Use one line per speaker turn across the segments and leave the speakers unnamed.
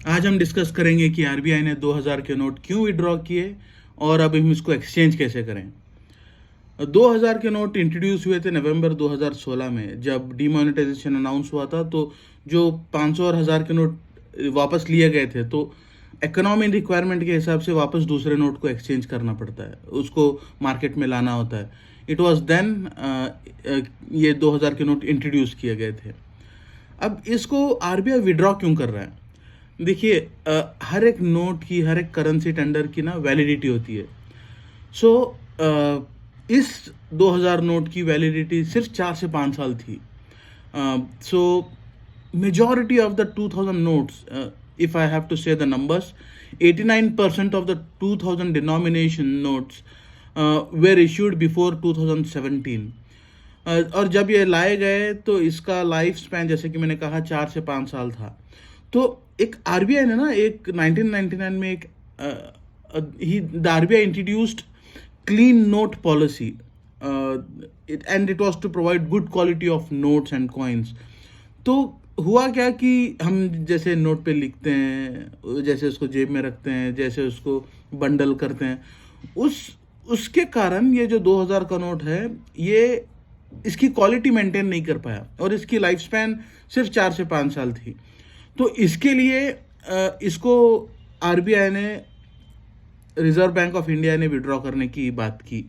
आज हम डिस्कस करेंगे कि आरबीआई ने 2000 के नोट क्यों विड्रॉ किए और अब हम इसको एक्सचेंज कैसे करें। 2000 के नोट इंट्रोड्यूस हुए थे नवंबर 2016 में, जब डीमोनेटाइजेशन अनाउंस हुआ था। तो जो 500 और 1000 के नोट वापस लिए गए थे, तो इकोनॉमी रिक्वायरमेंट के हिसाब से वापस दूसरे नोट को एक्सचेंज करना पड़ता है, उसको मार्केट में लाना होता है। इट वॉज देन ये 2000 के नोट इंट्रोड्यूस किए गए थे। अब इसको आरबीआई विड्रॉ क्यों कर रहा है? देखिए, हर एक नोट की, हर एक करेंसी टेंडर की ना वैलिडिटी होती है। सो इस 2000 नोट की वैलिडिटी सिर्फ 4 से 5 साल थी। सो majority of the 2000 notes, if I have to say the numbers, 89% of the 2000 denomination notes were issued before 2017. और जब ये लाए गए तो इसका लाइफ स्पैन, जैसे कि मैंने कहा, 4 से 5 साल था। तो एक आरबीआई ने ना एक 1999 में एक the RBI introduced clean note policy, and it was to provide good quality of notes and coins. तो हुआ क्या कि हम जैसे नोट पे लिखते हैं, जैसे उसको जेब में रखते हैं, जैसे उसको बंडल करते हैं, उसके कारण ये जो 2000 का नोट है, ये इसकी क्वालिटी मेंटेन नहीं कर पाया और इसकी लाइफ स्पैन सिर्फ 4 से 5 साल थी। तो इसके लिए इसको आरबीआई ने, रिजर्व बैंक ऑफ इंडिया ने विड्रॉ करने की बात की।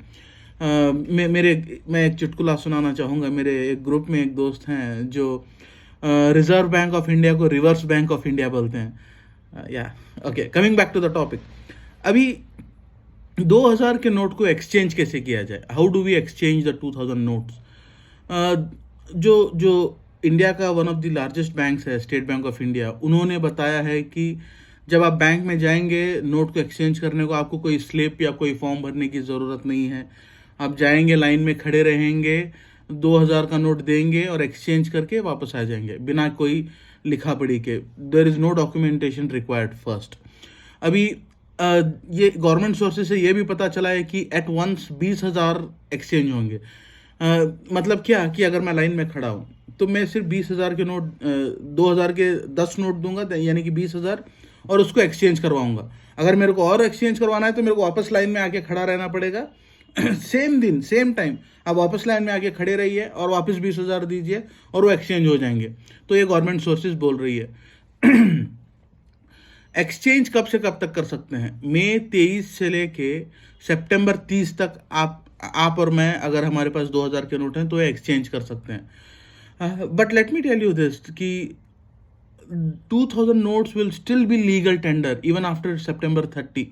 मैं एक चुटकुला सुनाना चाहूँगा। मेरे एक ग्रुप में एक दोस्त हैं जो रिजर्व बैंक ऑफ इंडिया को रिवर्स बैंक ऑफ इंडिया बोलते हैं। या okay, coming back to the topic. अभी 2000 के नोट को एक्सचेंज कैसे किया जाए? How do we exchange the 2000 notes? जो इंडिया का one of the largest banks है, स्टेट बैंक ऑफ इंडिया, उन्होंने बताया है कि जब आप बैंक में जाएंगे नोट को एक्सचेंज करने को, आपको कोई स्लिप या कोई फॉर्म भरने की ज़रूरत नहीं है। आप जाएंगे, लाइन में खड़े रहेंगे, 2000 का नोट देंगे और एक्सचेंज करके वापस आ जाएंगे बिना कोई लिखा पढ़ी के। There is no documentation required first. अभी ये गवर्नमेंट सोर्सेज से ये भी पता चला है कि एट वंस 20,000 एक्सचेंज होंगे। मतलब क्या कि अगर मैं लाइन में खड़ा हूँ तो मैं सिर्फ 20,000 के नोट, 2000 के 10 नोट दूंगा, यानी कि 20,000, और उसको एक्सचेंज करवाऊंगा। अगर मेरे को और एक्सचेंज करवाना है तो मेरे को वापस लाइन में आके खड़ा रहना पड़ेगा। सेम दिन सेम टाइम आप वापस लाइन में आके खड़े रहिए और वापस 20,000 दीजिए और वो एक्सचेंज हो जाएंगे। तो ये गवर्नमेंट सोर्सेज बोल रही है। एक्सचेंज कब से कब तक कर सकते हैं? मई 23 से लेके सितंबर 30 तक आप और मैं, अगर हमारे पास 2000 के नोट हैं तो ये एक्सचेंज कर सकते हैं। But let me tell you this कि 2000 notes will still be legal tender even after September 30.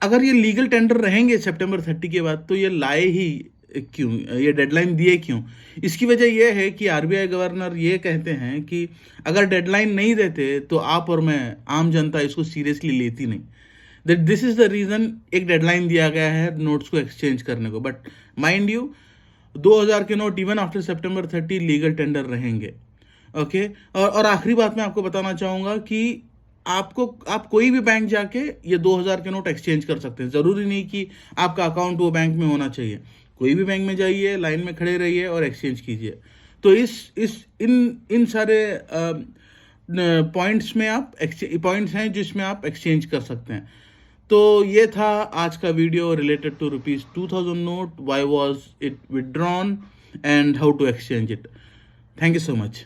अगर ये लीगल टेंडर रहेंगे सितंबर 30 के बाद, तो ये लाए ही क्यों, ये डेडलाइन दिए क्यों? इसकी वजह यह है कि आरबीआई गवर्नर ये कहते हैं कि अगर डेडलाइन नहीं देते तो आप और मैं, आम जनता, इसको सीरियसली लेती नहीं। That this is the reason एक डेडलाइन दिया गया है नोट्स को एक्सचेंज करने को। बट माइंड यू, 2000 के note even after September 30 legal tender रहेंगे। ओके, और आखिरी बात मैं आपको बताना चाहूँगा कि आप कोई भी बैंक जाके ये 2000 के नोट एक्सचेंज कर सकते हैं। ज़रूरी नहीं कि आपका अकाउंट वो बैंक में होना चाहिए। कोई भी बैंक में जाइए, लाइन में खड़े रहिए और एक्सचेंज कीजिए। तो इन सारे पॉइंट्स में पॉइंट्स हैं जिसमें आप एक्सचेंज कर सकते हैं। तो ये था आज का video related to ₹2000 note, why was it withdrawn and how to exchange it. Thank you so much.